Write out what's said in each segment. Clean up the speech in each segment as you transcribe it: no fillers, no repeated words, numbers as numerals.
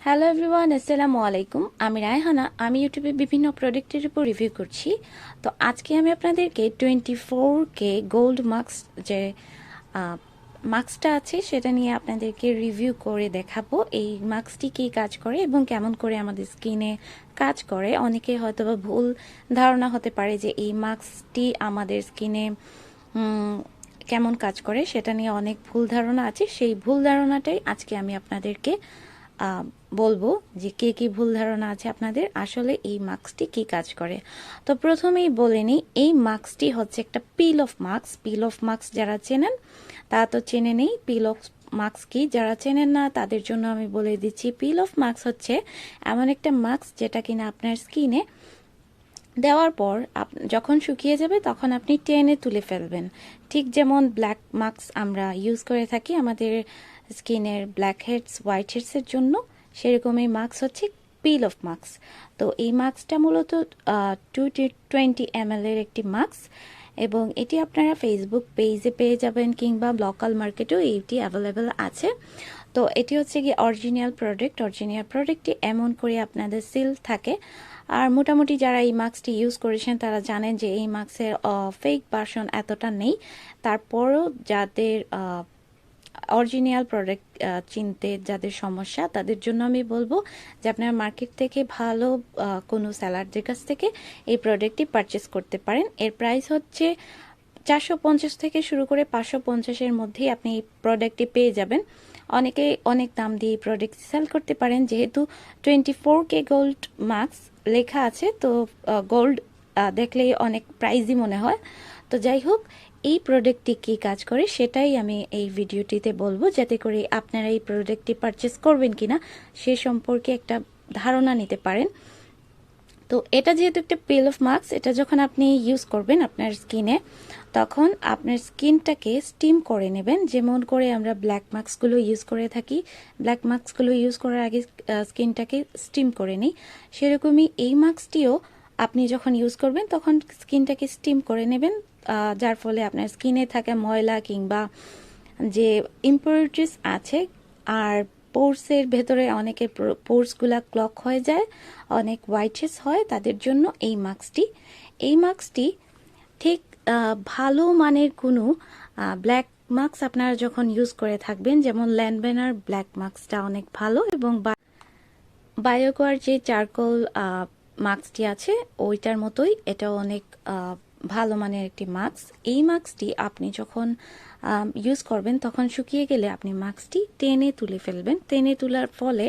Hello everyone, আসসালামু আলাইকুম। আমি রায়হানা। আমি ইউটিউবে বিভিন্ন প্রোডাক্টের উপর রিভিউ করছি। তো আজকে আমি আপনাদেরকে 24K গোল্ড মাস্ক যে মাস্কটা আছে সেটা নিয়ে আপনাদেরকে রিভিউ করে দেখাবো। এই মাস্কটি কী কাজ করে এবং কেমন করে আমাদের স্কিনে কাজ করে। অনেকে হয়তো বা ভুল ধারণা হতে পারে যে এই মাস্কটি আমাদের স্কিনে কেমন কাজ করে, সেটা নিয়ে অনেক ভুল ধারণা আছে। সেই ভুল ধারণাটাই আজকে আমি আপনাদেরকে বলবো যে কে কি ভুল ধারণা আছে আপনাদের, আসলে এই মাস্কটি কি কাজ করে। তো প্রথমেই বলে নিই, এই মাস্কটি হচ্ছে একটা পিল of mask. Pin of mask যারা চেনেন তা তো চেনে নেই। পিল অফ মাস্ক কি, যারা চেনেন না তাদের জন্য আমি বলে দিচ্ছি। পিল অফ মাস্ক হচ্ছে এমন একটা মাস্ক যেটা কিনা আপনার স্কিনে দেওয়ার পর যখন শুকিয়ে যাবে তখন আপনি টেনে তুলে ফেলবেন। ঠিক যেমন ব্ল্যাক মাস্ক আমরা ইউজ করে থাকি আমাদের স্কিনের ব্ল্যাক হেডস হোয়াইট হেডসের জন্য, সেরকম এই মাস্ক হচ্ছে পিল অফ মাস্ক। তো এই মাস্কটা মূলত 220 ml এর একটি মাস্ক এবং এটি আপনারা ফেসবুক পেজে পেয়ে যাবেন কিংবা লোকাল মার্কেটেও এটি অ্যাভেলেবেল আছে। তো এটি হচ্ছে কি অরিজিনাল প্রোডাক্ট। অরিজিনাল প্রোডাক্টটি এমন করে আপনাদের সিল থাকে। আর মোটামুটি যারা এই মাস্কটি ইউজ করেছেন তারা জানেন যে এই মাস্কের ফেক ভার্সন এতটা নেই। তারপরও যাদের অরিজিনাল প্রোডাক্ট চিনতে যাদের সমস্যা, তাদের জন্য আমি বলবো যে আপনারা মার্কেট থেকে ভালো কোনো সেলারদের কাছ থেকে এই প্রোডাক্টটি পারচেস করতে পারেন। এর প্রাইস হচ্ছে 450 থেকে শুরু করে 550-এর মধ্যেই আপনি এই প্রোডাক্টটি পেয়ে যাবেন। অনেকে অনেক দাম দিয়ে এই প্রোডাক্ট সেল করতে পারেন, যেহেতু 24K গোল্ড মাস্ক লেখা আছে, তো গোল্ড দেখলেই অনেক প্রাইজই মনে হয়। তো যাই হোক, এই প্রোডাক্টটি কী কাজ করে সেটাই আমি এই ভিডিওটিতে বলবো, যাতে করে আপনারা এই প্রোডাক্টটি পারচেস করবেন কিনা সে সম্পর্কে একটা ধারণা নিতে পারেন। তো এটা যেহেতু একটা পিল অফ মাস্ক, এটা যখন আপনি ইউজ করবেন আপনার স্কিনে, তখন আপনার স্কিনটাকে স্টিম করে নেবেন। যেমন করে আমরা ব্ল্যাক মাস্কগুলো ইউজ করে থাকি, ব্ল্যাক মাস্কগুলো ইউজ করার আগে স্কিনটাকে স্টিম করে নিই, সেরকমই এই মাস্কটিও আপনি যখন ইউজ করবেন তখন স্কিনটাকে স্টিম করে নেবেন, যার ফলে আপনার স্কিনে থাকা ময়লা কিংবা যে ইম্পিউরিটিস আছে আর পোর্সের ভেতরে অনেকের পোর্সগুলা ক্লক হয়ে যায়, অনেক হোয়াইটেস হয়, তাদের জন্য এই মাস্কটি ঠিক ভালো মানের কোনো ব্ল্যাক মাস্ক আপনারা যখন ইউজ করে থাকবেন, যেমন ল্যান্ডবেনার ব্ল্যাক মাস্কটা অনেক ভালো, এবং বায়োকোয়ার যে চারকোল মাস্কটি আছে ওইটার মতোই এটাও অনেক ভালো মানের একটি মাস্ক। এই মাস্কটি আপনি যখন ইউজ করবেন তখন শুকিয়ে গেলে আপনি মাস্কটি টেনে তুলে ফেলবেন। টেনে তোলার ফলে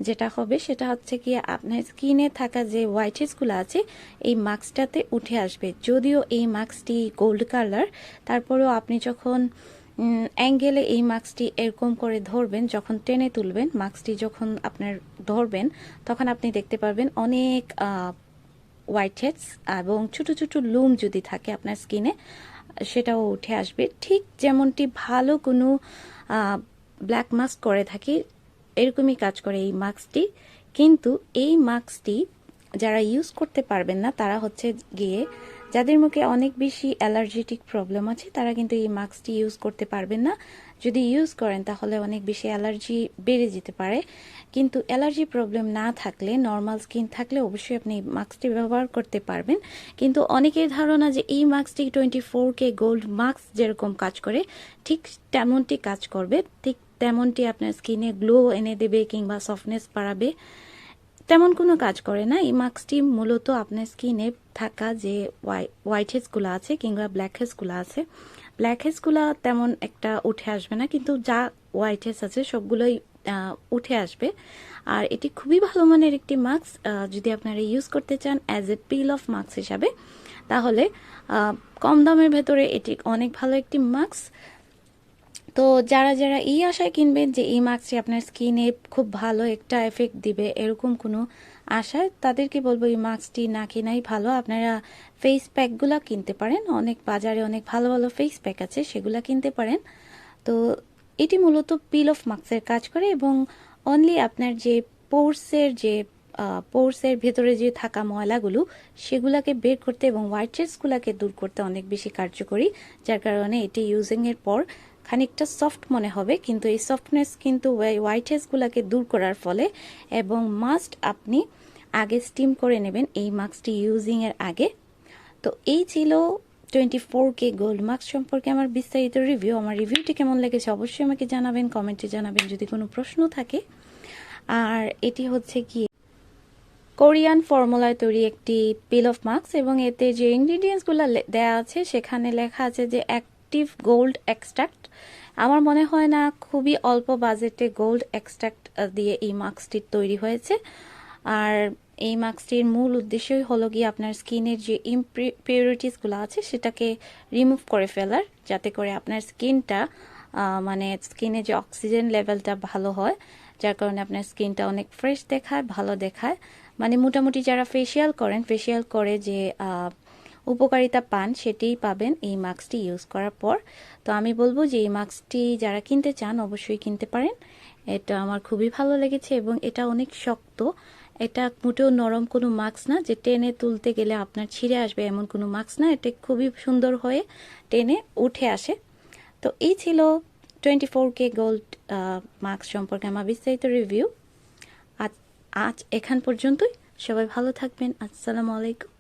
যেটা হবে সেটা হচ্ছে কি, আপনার স্কিনে থাকা যে হোয়াইট হেডসগুলো আছে এই মাস্কটাতে উঠে আসবে। যদিও এই মাস্কটি গোল্ড কালার, তারপরেও আপনি যখন অ্যাঙ্গেলে এই মাস্কটি এরকম করে ধরবেন, যখন টেনে তুলবেন মাস্কটি যখন আপনার ধরবেন, তখন আপনি দেখতে পারবেন অনেক হোয়াইট হেডস এবং ছোট ছোট লুম যদি থাকে আপনার স্কিনে সেটাও উঠে আসবে। ঠিক যেমনটি ভালো কোনো ব্ল্যাক মাস্ক করে থাকি এরকমই কাজ করে এই মাস্কটি। কিন্তু এই মাস্কটি যারা ইউজ করতে পারবেন না তারা হচ্ছে গিয়ে যাদের মুখে অনেক বেশি অ্যালার্জেটিক প্রবলেম আছে, তারা কিন্তু এই মাস্কটি ইউজ করতে পারবেন না। যদি ইউজ করেন তাহলে অনেক বেশি অ্যালার্জি বেড়ে যেতে পারে। কিন্তু অ্যালার্জি প্রবলেম না থাকলে, নর্মাল স্কিন থাকলে অবশ্যই আপনি এই মাস্কটি ব্যবহার করতে পারবেন। কিন্তু অনেকের ধারণা যে এই মাস্কটি 24K গোল্ড মাস্ক যেরকম কাজ করে ঠিক তেমনটি কাজ করবে, ঠিক তেমনটি আপনার স্কিনে গ্লো এনে দেবে কিংবা সফটনেস বাড়াবে, তেমন কোনো কাজ করে না। এই মাস্কটি মূলত আপনার স্কিনে থাকা যে হোয়াইট হেডসগুলো আছে কিংবা ব্ল্যাক হেডসগুলো আছে, ব্ল্যাক হেডসগুলো তেমন একটা উঠে আসবে না, কিন্তু যা হোয়াইট হেডস আছে সবগুলোই উঠে আসবে। আর এটি খুবই ভালো মানের একটি মাস্ক। যদি আপনারা ইউজ করতে চান as a pin of mask হিসাবে, তাহলে কম দামের ভেতরে এটি অনেক ভালো একটি মাস্ক। তো যারা যারা এই আশায় কিনবেন যে এই মাস্কটি আপনার স্কিনে খুব ভালো একটা এফেক্ট দিবে এরকম কোনো আশায়, তাদেরকে বলবো এই মাস্কটি না কেনাই ভালো। আপনারা ফেস প্যাকগুলো কিনতে পারেন, অনেক বাজারে অনেক ভালো ভালো ফেস প্যাক আছে, সেগুলো কিনতে পারেন। তো এটি মূলত পিল অফ মাস্কের কাজ করে এবং অনলি আপনার যে পোর্সের ভেতরে যে থাকা ময়লাগুলো সেগুলাকে বের করতে এবং হোয়াইট হেডসগুলোকে দূর করতে অনেক বেশি কার্যকরী, যার কারণে এটি ইউজিংয়ের পর খানিকটা সফট মনে হবে, কিন্তু এই সফটনেস কিন্তু হোয়াইট হেডসগুলোকে দূর করার ফলে, এবং মাস্ট আপনি আগে স্টিম করে নেবেন এই মাস্কটি ইউজিংয়ের আগে। তো এই ছিল 24K গোল্ড মাস্ক সম্পর্কে আমার বিস্তারিত রিভিউ। আমার রিভিউটি কেমন লেগেছে অবশ্যই আমাকে জানাবেন, কমেন্টে জানাবেন যদি কোনো প্রশ্ন থাকে। আর এটি হচ্ছে কি কোরিয়ান ফর্মুলায় তৈরি একটি পিল অফ মাস্ক, এবং এতে যে ইনগ্রিডিয়েন্টসগুলো দেওয়া আছে সেখানে লেখা আছে যে অ্যাক্টিভ গোল্ড এক্সট্রাক্ট। আমার মনে হয় না খুবই অল্প বাজেটে গোল্ড এক্সট্রাক্ট দিয়ে এই মাস্কটি তৈরি হয়েছে। আর এই মাস্কটির মূল উদ্দেশ্যই হলো গিয়ে আপনার স্কিনের যে ইমপিউরিটিসগুলো আছে সেটাকে রিমুভ করে ফেলার, যাতে করে আপনার স্কিনটা মানে স্কিনে যে অক্সিজেন লেভেলটা ভালো হয়, যার কারণে আপনার স্কিনটা অনেক ফ্রেশ দেখায়, ভালো দেখায়। মানে মোটামুটি যারা ফেসিয়াল করেন, ফেসিয়াল করে যে উপকারিতা পান সেটিই পাবেন এই মাস্কটি ইউজ করার পর। তো আমি বলবো যে এই মাস্কটি যারা কিনতে চান অবশ্যই কিনতে পারেন। এটা আমার খুবই ভালো লেগেছে, এবং এটা অনেক শক্ত। এটা মোটেও নরম কোনো মাস্ক না যে টেনে তুলতে গেলে আপনার ছিঁড়ে আসবে, এমন কোনো মাস্ক না। এটা খুবই সুন্দর হয়ে টেনে উঠে আসে। তো এই ছিল 24K গোল্ড মাস্ক সম্পর্কে আমার বিস্তারিত রিভিউ। আজ এখান পর্যন্তই। সবাই ভালো থাকবেন। আসসালামু আলাইকুম।